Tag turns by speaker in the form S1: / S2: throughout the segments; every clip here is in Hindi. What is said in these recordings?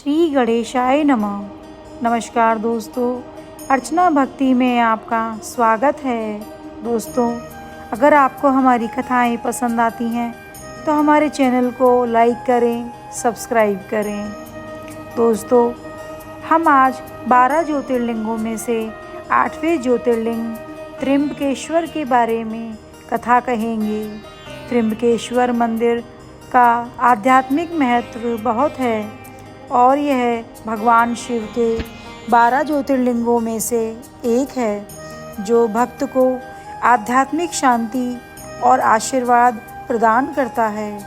S1: श्री गणेशाय नमः। नमस्कार दोस्तों, अर्चना भक्ति में आपका स्वागत है। दोस्तों, अगर आपको हमारी कथाएं पसंद आती हैं तो हमारे चैनल को लाइक करें, सब्सक्राइब करें। दोस्तों, हम आज 12 ज्योतिर्लिंगों में से 8वें ज्योतिर्लिंग त्र्यंबकेश्वर के बारे में कथा कहेंगे। त्र्यंबकेश्वर मंदिर का आध्यात्मिक महत्व बहुत है और यह भगवान शिव के 12 ज्योतिर्लिंगों में से एक है, जो भक्त को आध्यात्मिक शांति और आशीर्वाद प्रदान करता है।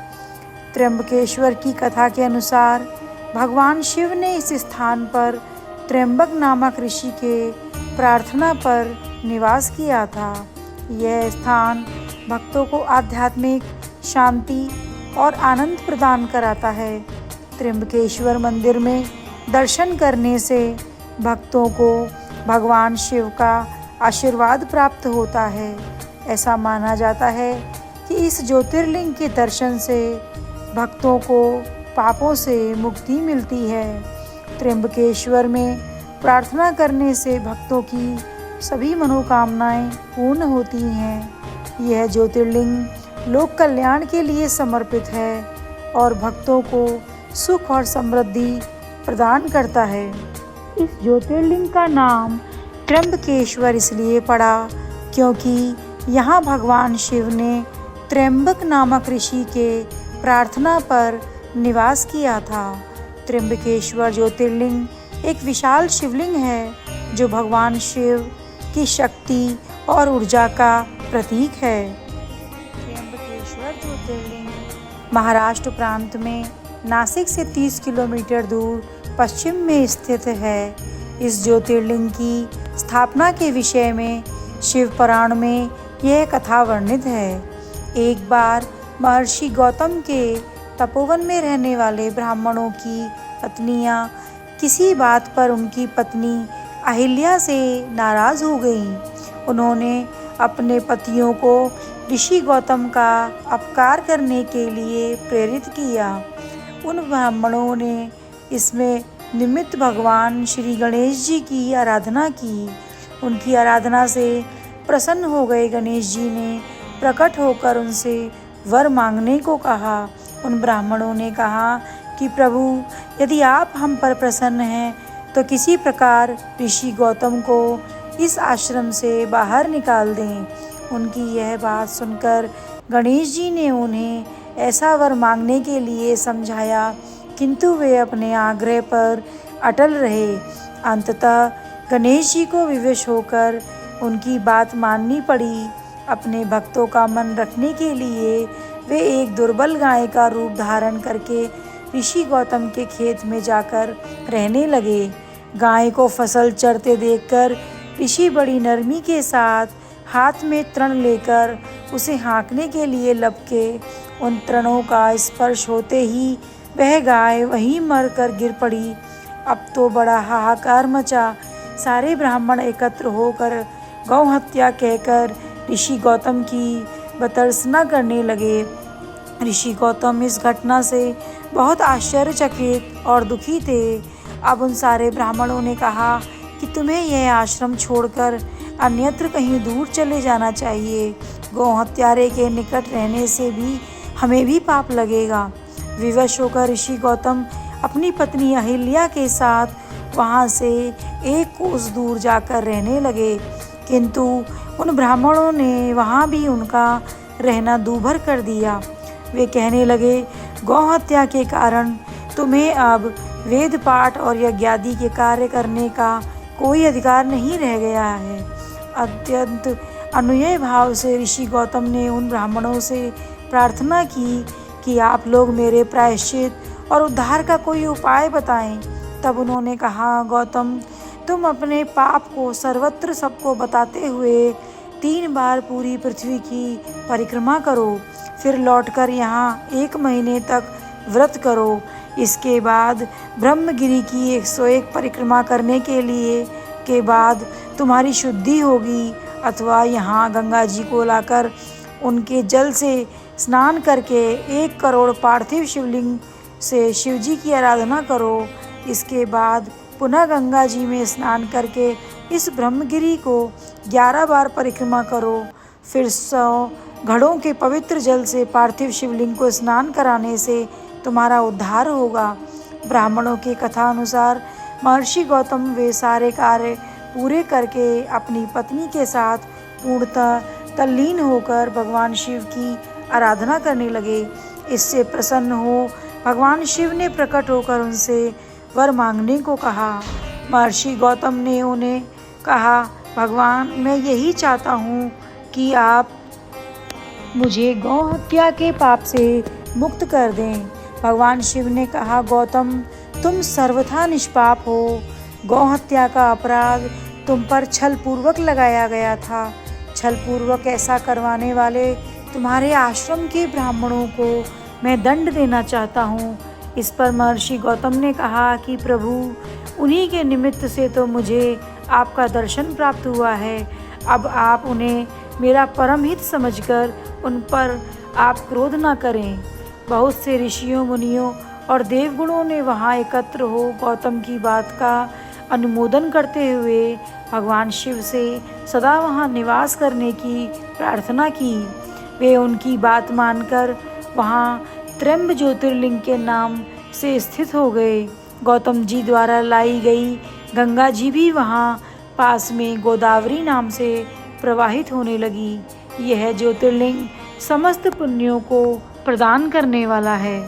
S1: त्र्यंबकेश्वर की कथा के अनुसार भगवान शिव ने इस स्थान पर त्र्यंबक नामक ऋषि के प्रार्थना पर निवास किया था। यह स्थान भक्तों को आध्यात्मिक शांति और आनंद प्रदान कराता है। त्र्यंबकेश्वर मंदिर में दर्शन करने से भक्तों को भगवान शिव का आशीर्वाद प्राप्त होता है। ऐसा माना जाता है कि इस ज्योतिर्लिंग के दर्शन से भक्तों को पापों से मुक्ति मिलती है। त्र्यंबकेश्वर में प्रार्थना करने से भक्तों की सभी मनोकामनाएं पूर्ण होती हैं। यह ज्योतिर्लिंग लोक कल्याण के लिए समर्पित है और भक्तों को सुख और समृद्धि प्रदान करता है। इस ज्योतिर्लिंग का नाम त्र्यंबकेश्वर इसलिए पड़ा क्योंकि यहाँ भगवान शिव ने त्र्यंबक नामक ऋषि के प्रार्थना पर निवास किया था। त्र्यंबकेश्वर ज्योतिर्लिंग एक विशाल शिवलिंग है जो भगवान शिव की शक्ति और ऊर्जा का प्रतीक है। त्र्यंबकेश्वर ज्योतिर्लिंग महाराष्ट्र प्रांत में नासिक से 30 किलोमीटर दूर पश्चिम में स्थित है। इस ज्योतिर्लिंग की स्थापना के विषय में शिव पुराण में यह कथा वर्णित है। एक बार महर्षि गौतम के तपोवन में रहने वाले ब्राह्मणों की पत्नियां किसी बात पर उनकी पत्नी अहिल्या से नाराज हो गईं। उन्होंने अपने पतियों को ऋषि गौतम का अपकार करने के लिए प्रेरित किया। उन ब्राह्मणों ने इसमें निमित्त भगवान श्री गणेश जी की आराधना की। उनकी आराधना से प्रसन्न हो गए गणेश जी ने प्रकट होकर उनसे वर मांगने को कहा। उन ब्राह्मणों ने कहा कि प्रभु, यदि आप हम पर प्रसन्न हैं तो किसी प्रकार ऋषि गौतम को इस आश्रम से बाहर निकाल दें। उनकी यह बात सुनकर गणेश जी ने उन्हें ऐसा वर मांगने के लिए समझाया, किंतु वे अपने आग्रह पर अटल रहे। अंततः गणेश जी को विवश होकर उनकी बात माननी पड़ी। अपने भक्तों का मन रखने के लिए वे एक दुर्बल गाय का रूप धारण करके ऋषि गौतम के खेत में जाकर रहने लगे। गाय को फसल चरते देखकर ऋषि बड़ी नरमी के साथ हाथ में तृण लेकर उसे हाँकने के लिए लपके। उन तृणों का स्पर्श होते ही वह गाय वहीं मरकर गिर पड़ी। अब तो बड़ा हाहाकार मचा। सारे ब्राह्मण एकत्र होकर गौ हत्या कहकर ऋषि गौतम की भर्त्सना करने लगे। ऋषि गौतम इस घटना से बहुत आश्चर्यचकित और दुखी थे। अब उन सारे ब्राह्मणों ने कहा कि तुम्हें यह आश्रम छोड़कर अन्यत्र कहीं दूर चले जाना चाहिए। गौ हत्यारे के निकट रहने से भी हमें भी पाप लगेगा। विवश होकर ऋषि गौतम अपनी पत्नी अहिल्या के साथ वहाँ से एक कोस दूर जाकर रहने लगे, किंतु उन ब्राह्मणों ने वहाँ भी उनका रहना दूभर कर दिया। वे कहने लगे, गौ हत्या के कारण तुम्हें अब वेद पाठ और यज्ञादि के कार्य करने का कोई अधिकार नहीं रह गया है। अत्यंत अनुनय भाव से ऋषि गौतम ने उन ब्राह्मणों से प्रार्थना की कि आप लोग मेरे प्रायश्चित और उद्धार का कोई उपाय बताएं। तब उन्होंने कहा, गौतम, तुम अपने पाप को सर्वत्र सबको बताते हुए 3 बार पूरी पृथ्वी की परिक्रमा करो, फिर लौटकर यहाँ 1 महीने तक व्रत करो। इसके बाद ब्रह्मगिरि की 101 परिक्रमा करने के बाद तुम्हारी शुद्धि होगी, अथवा यहाँ गंगा जी को लाकर उनके जल से स्नान करके 1 करोड़ पार्थिव शिवलिंग से शिवजी की आराधना करो। इसके बाद पुनः गंगा जी में स्नान करके इस ब्रह्मगिरी को 11 बार परिक्रमा करो। फिर 100 घड़ों के पवित्र जल से पार्थिव शिवलिंग को स्नान कराने से तुम्हारा उद्धार होगा। ब्राह्मणों की कथा अनुसार महर्षि गौतम वे सारे कार्य पूरे करके अपनी पत्नी के साथ पूर्णतः तल्लीन होकर भगवान शिव की आराधना करने लगे। इससे प्रसन्न हो भगवान शिव ने प्रकट होकर उनसे वर मांगने को कहा। महर्षि गौतम ने उन्हें कहा, भगवान मैं यही चाहता हूँ कि आप मुझे गौ हत्या के पाप से मुक्त कर दें। भगवान शिव ने कहा, गौतम तुम सर्वथा निष्पाप हो। गौ हत्या का अपराध तुम पर छल पूर्वक लगाया गया था। छल पूर्वक ऐसा करवाने वाले तुम्हारे आश्रम के ब्राह्मणों को मैं दंड देना चाहता हूँ। इस पर महर्षि गौतम ने कहा कि प्रभु उन्हीं के निमित्त से तो मुझे आपका दर्शन प्राप्त हुआ है। अब आप उन्हें मेरा परम हित समझकर उन पर आप क्रोध न करें। बहुत से ऋषियों मुनियों और देवगुणों ने वहाँ एकत्र हो गौतम की बात का अनुमोदन करते हुए भगवान शिव से सदा वहाँ निवास करने की प्रार्थना की। वे उनकी बात मानकर वहाँ त्र्यंब ज्योतिर्लिंग के नाम से स्थित हो गए। गौतम जी द्वारा लाई गई गंगा जी भी वहाँ पास में गोदावरी नाम से प्रवाहित होने लगी। यह ज्योतिर्लिंग समस्त पुण्यों को प्रदान करने वाला है।